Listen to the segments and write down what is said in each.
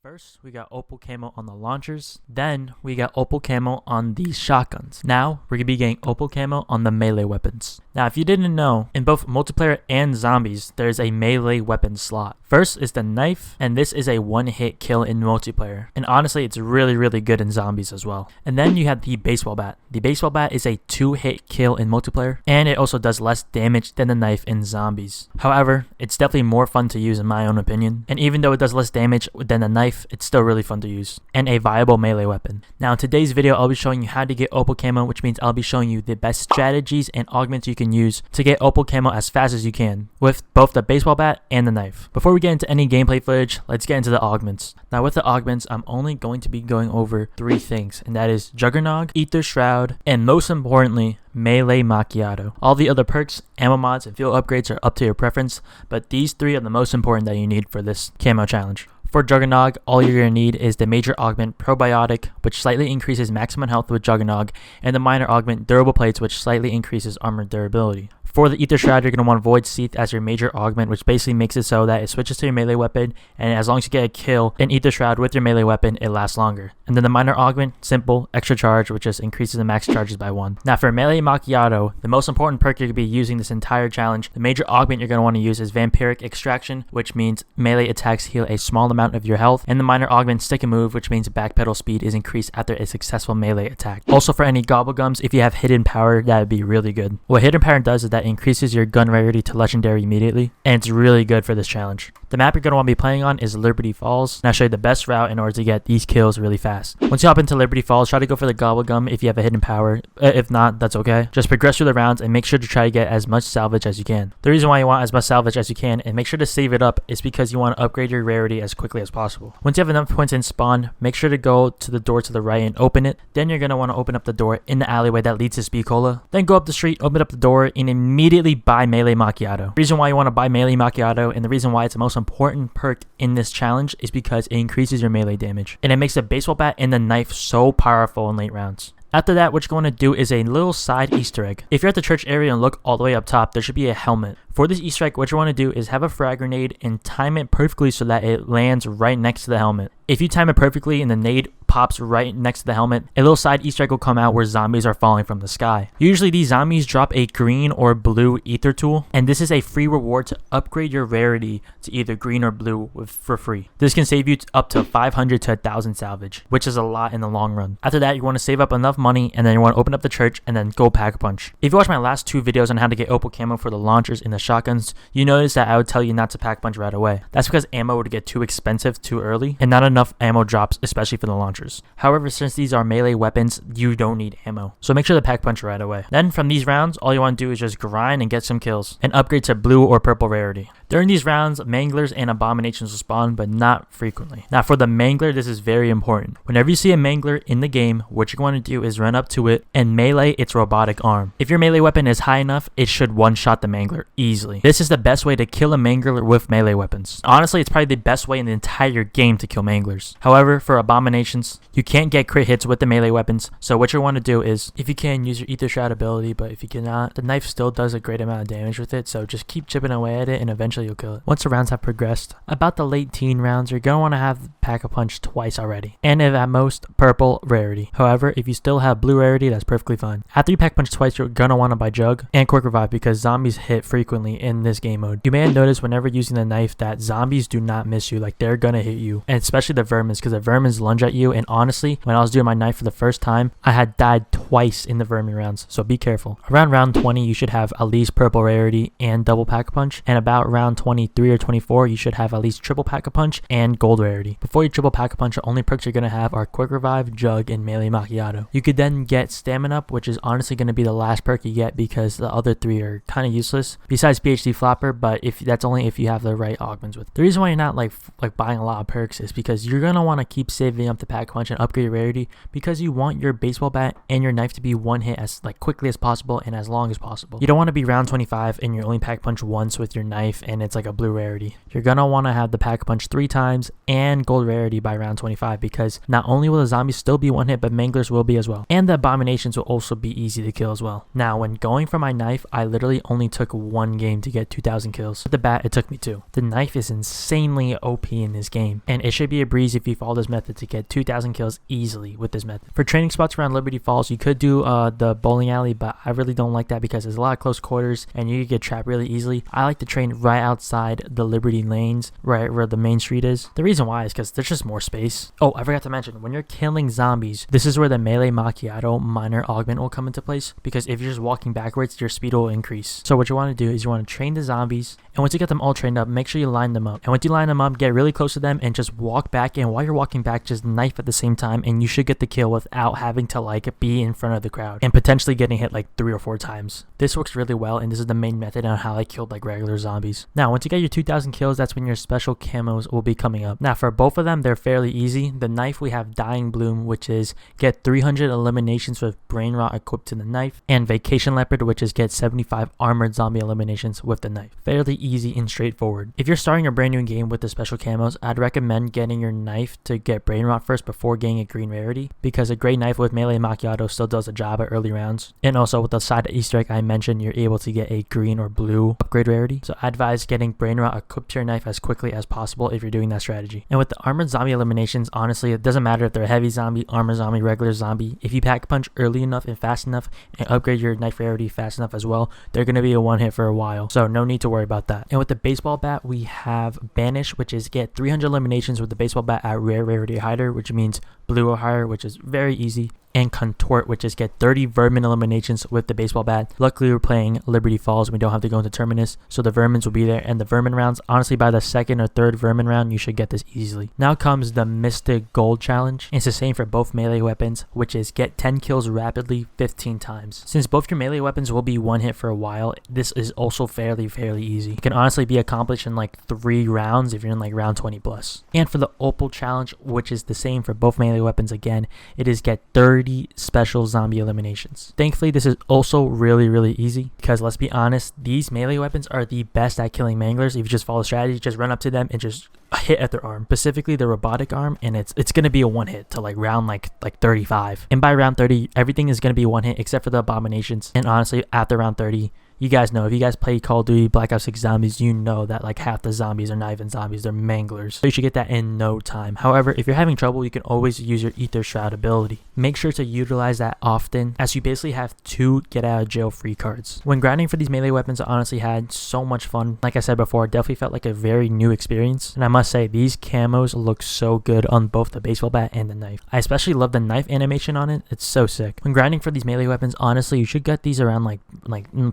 First, we got Opal Camo on the launchers. Then, we got Opal Camo on these shotguns. Now, we're going to be getting Opal Camo on the melee weapons. Now, if you didn't know, in both multiplayer and zombies, there's a melee weapon slot. First is the knife, and this is a one-hit kill in multiplayer. And honestly, it's really good in zombies as well. And then you have the baseball bat. The baseball bat is a two-hit kill in multiplayer, and it also does less damage than the knife in zombies. However, it's definitely more fun to use in my own opinion. And even though it does less damage than the knife, it's still really fun to use and a viable melee weapon. Now in today's video, I'll be showing you how to get Opal Camo, which means I'll be showing you the best strategies and augments you can use to get Opal Camo as fast as you can with both the baseball bat and the knife. Before we get into any gameplay footage, let's get into the augments. Now with the augments, I'm only going to be going over 3 things, and that is Juggernog, Ether Shroud, and most importantly, Melee Macchiato. All the other perks, ammo mods, and fuel upgrades are up to your preference, but these 3 are the most important that you need for this camo challenge. For Juggernog, all you're going to need is the major augment Probiotic, which slightly increases maximum health with Juggernog, and the minor augment Durable Plates, which slightly increases armor durability. For the Ether Shroud, you're going to want Void Seath as your major augment, which basically makes it so that it switches to your melee weapon, and as long as you get a kill in Ether Shroud with your melee weapon, it lasts longer. And then the minor augment, Simple, Extra Charge, which just increases the max charges by 1. Now for Melee Macchiato, the most important perk you're going to be using this entire challenge, the major augment you're going to want to use is Vampiric Extraction, which means melee attacks heal a small amount of your health, and the minor augment Stick and Move, which means backpedal speed is increased after a successful melee attack. Also for any Gobblegums, if you have Hidden Power, that would be really good. What Hidden Power does is that it increases your gun rarity to legendary immediately, and it's really good for this challenge. The map you're going to want to be playing on is Liberty Falls, and I'll show you the best route in order to get these kills really fast. Once you hop into Liberty Falls, try to go for the Gobblegum if you have a hidden power. If not, that's okay. Just progress through the rounds and make sure to try to get as much salvage as you can. The reason why you want as much salvage as you can and make sure to save it up is because you want to upgrade your rarity as quickly as possible. Once you have enough points in spawn, make sure to go to the door to the right and open it. Then you're going to want to open up the door in the alleyway that leads to Speed Cola. Then go up the street, open up the door, and immediately buy Melee Macchiato. The reason why you want to buy Melee Macchiato and the reason why it's the most important perk in this challenge is because it increases your melee damage, and it makes the baseball bat and the knife so powerful in late rounds. After that, what you're going to do is a little side Easter egg. If you're at the church area and look all the way up top, there should be a helmet. For this Easter egg, what you want to do is have a frag grenade and time it perfectly so that it lands right next to the helmet. If you time it perfectly and the nade pops right next to the helmet, a little side Easter egg will come out where zombies are falling from the sky. Usually these zombies drop a green or blue ether tool, and this is a free reward to upgrade your rarity to either green or blue for free. This can save you up to 500 to 1000 salvage, which is a lot in the long run. After that, you want to save up enough money, and then you want to open up the church and then go pack a punch. If you watch my last 2 videos on how to get Opal Camo for the launchers and the shotguns, you notice that I would tell you not to pack punch right away. That's because ammo would get too expensive too early and not enough ammo drops, especially for the launchers. However, since these are melee weapons, you don't need ammo, so make sure to pack punch right away. Then from these rounds, all you want to do is just grind and get some kills and upgrade to blue or purple rarity. During these rounds, manglers and abominations will spawn, but not frequently. Now for the mangler, this is very important. Whenever you see a mangler in the game, what you're going to do is run up to it and melee its robotic arm. If your melee weapon is high enough, it should one-shot the mangler easily. This is the best way to kill a mangler with melee weapons. Honestly, it's probably the best way in the entire game to kill manglers. However, for abominations, you can't get crit hits with the melee weapons, so what you want to do is, if you can, use your Ether Shroud ability, but if you cannot, the knife still does a great amount of damage with it, so just keep chipping away at it and eventually you'll kill it. Once the rounds have progressed, about the late teen rounds, you're going to want to have Pack-a-Punch twice already, and if at most, purple rarity. However, if you still have blue rarity, that's perfectly fine. After you Pack-a-Punch twice, you're going to want to buy Jug and Quick Revive because zombies hit frequently in this game mode. You may have noticed whenever using the knife that zombies do not miss you, like they're going to hit you, and especially the vermins, because the vermins lunge at you, and honestly, when I was doing my knife for the first time, I had died twice in the vermin rounds, so be careful. Around round 20, you should have at least purple rarity and double Pack-a-Punch, and about round 23 or 24, you should have at least triple Pack-a-Punch and gold rarity. Before you triple Pack-a-Punch, the only perks you're going to have are Quick Revive, Jug, and Melee Macchiato. You could then get Stamina Up, which is honestly going to be the last perk you get because the other 3 are kind of useless, besides PhD Flopper, but if that's only if you have the right augments with it. The reason why you're not like buying a lot of perks is because you're going to want to keep saving up the Pack-a-Punch and upgrade rarity because you want your baseball bat and your knife to be one hit as quickly as possible and as long as possible. You don't want to be round 25 and you only Pack-a-Punch once with your knife and it's like a blue rarity. You're gonna want to have the Pack-a-Punch 3 times and gold rarity by round 25 because not only will the zombies still be one hit, but manglers will be as well. And the abominations will also be easy to kill as well. Now, when going for my knife, I literally only took 1 game to get 2,000 kills. With the bat, it took me 2. The knife is insanely OP in this game, and it should be a breeze if you follow this method to get 2,000 kills easily with this method. For training spots around Liberty Falls, you could do the bowling alley, but I really don't like that because there's a lot of close quarters and you could get trapped really easily. I like to train right outside the Liberty lanes, right where the main street is. The reason why is because there's just more space. Oh, I forgot to mention, when you're killing zombies, this is where the melee macchiato minor augment will come into place, because if you're just walking backwards, your speed will increase. So what you want to do is you want to train the zombies, and once you get them all trained up, make sure you line them up. And once you line them up, get really close to them and just walk back, and while you're walking back, just knife at the same time, and you should get the kill without having to be in front of the crowd and potentially getting hit 3 or 4 times. This works really well, and this is the main method on how I killed regular zombies. Now, once you get your 2,000 kills, that's when your special camos will be coming up. Now, for both of them, they're fairly easy. The knife, we have Dying Bloom, which is get 300 eliminations with Brain Rot equipped to the knife, and Vacation Leopard, which is get 75 armored zombie eliminations with the knife. Fairly easy and straightforward. If you're starting a brand new game with the special camos, I'd recommend getting your knife to get Brain Rot first before getting a green rarity, because a gray knife with melee macchiato still does the job at early rounds. And also with the side Easter egg I mentioned, you're able to get a green or blue upgrade rarity. So I advise getting Brain Rot equipped to your knife as quickly as possible if you're doing that strategy. And with the armored zombie eliminations, honestly, it doesn't matter if they're a heavy zombie, armor zombie, regular zombie. If you pack punch early enough and fast enough and upgrade your knife rarity fast enough as well, they're going to be a one hit for a while. So no need to worry about that. And with the baseball bat, we have Banish, which is get 300 eliminations with the baseball bat at rare rarity hider, which means blue or higher, which is very easy. And Contort, which is get 30 vermin eliminations with the baseball bat. Luckily, we're playing Liberty Falls. We don't have to go into Terminus, so the vermins will be there. And the vermin rounds, honestly, by the 2nd or 3rd vermin round, you should get this easily. Now comes the Mystic Gold Challenge. It's the same for both melee weapons, which is get 10 kills rapidly 15 times. Since both your melee weapons will be one hit for a while, this is also fairly easy. It can honestly be accomplished in 3 rounds if you're in round 20 plus. And for the Opal Challenge, which is the same for both melee weapons again, it is get 30 special zombie eliminations. Thankfully, this is also really easy because let's be honest, these melee weapons are the best at killing manglers. If you just follow strategy, just run up to them and just hit at their arm, specifically the robotic arm, and it's gonna be a one hit to round 35. And by round 30, everything is gonna be one hit except for the abominations. And honestly, after round 30, you guys know, if you guys play Call of Duty Black Ops 6 Zombies, you know that half the zombies are not even zombies, they're manglers. So you should get that in no time. However, if you're having trouble, you can always use your Ether Shroud ability. Make sure to utilize that often, as you basically have 2 get out of jail free cards. When grinding for these melee weapons, I honestly had so much fun. Like I said before, it definitely felt like a very new experience. And I must say, these camos look so good on both the baseball bat and the knife. I especially love the knife animation on it. It's so sick. When grinding for these melee weapons, honestly, you should get these around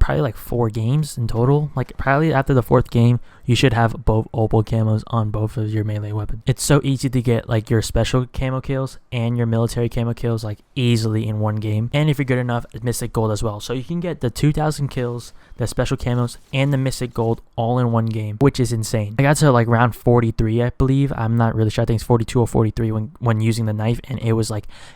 probably 4 games in total. Probably after the 4th game, you should have both opal camos on both of your melee weapons. It's so easy to get your special camo kills and your military camo kills easily in one game. And if you're good enough, Mystic Gold as well. So you can get the 2,000 kills, the special camos, and the Mystic Gold all in one game, which is insane. I got to round 43, I believe. I'm not really sure. I think it's 42 or 43 when using the knife, and it was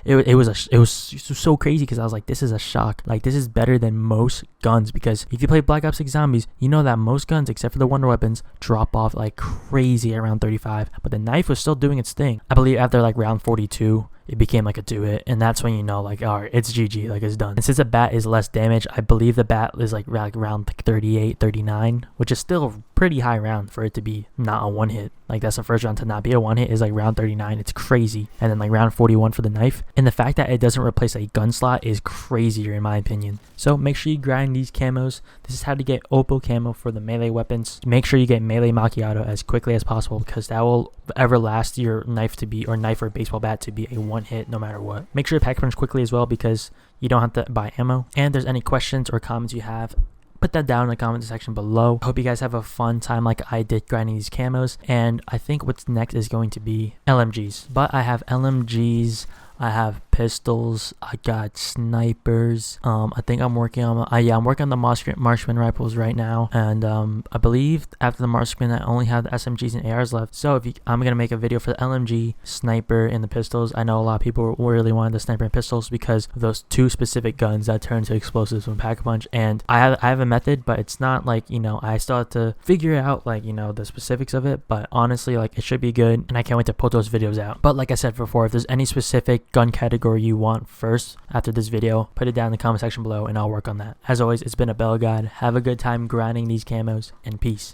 it was so crazy because I was like, this is a shock. This is better than most guns, because if you play Black Ops 6 Zombies, you know that most guns, except for the wonder weapons, drop off crazy around 35, but the knife was still doing its thing. I believe after round 42, it became a do-it, and that's when you know alright, it's GG, it's done. And since the bat is less damage, I believe the bat is round 38, 39, which is still pretty high round for it to be not a one hit. That's the first round to not be a one hit is round 39. It's crazy. And then round 41 for the knife. And the fact that it doesn't replace a gun slot is crazier in my opinion. So make sure you grind these camos. This is how to get opal camo for the melee weapons. Make sure you get melee macchiato as quickly as possible, because that will everlast your knife to be, or knife or baseball bat to be, a one hit no matter what. Make sure you pack punch quickly as well, because you don't have to buy ammo. And if there's any questions or comments you have, put that down in the comment section below. I hope you guys have a fun time like I did grinding these camos. And I think what's next is going to be LMGs. But I have LMGs, I have pistols. I got snipers. I think I'm working on I'm working on the marksman rifles right now, and I believe after the marksman I only have the SMGs and ARs left. So I'm gonna make a video for the LMG, sniper, and the pistols. I know a lot of people really wanted the sniper and pistols because of those two specific guns that turn to explosives when pack a punch. And I have a method, but it's not like, you know, I still have to figure out like, you know, the specifics of it. But honestly, like, it should be good, and I can't wait to put those videos out. But like I said before, if there's any specific gun category you want first after this video, put it down in the comment section below and I'll work on that. As always, it's been a Bell God. Have a good time grinding these camos, and peace.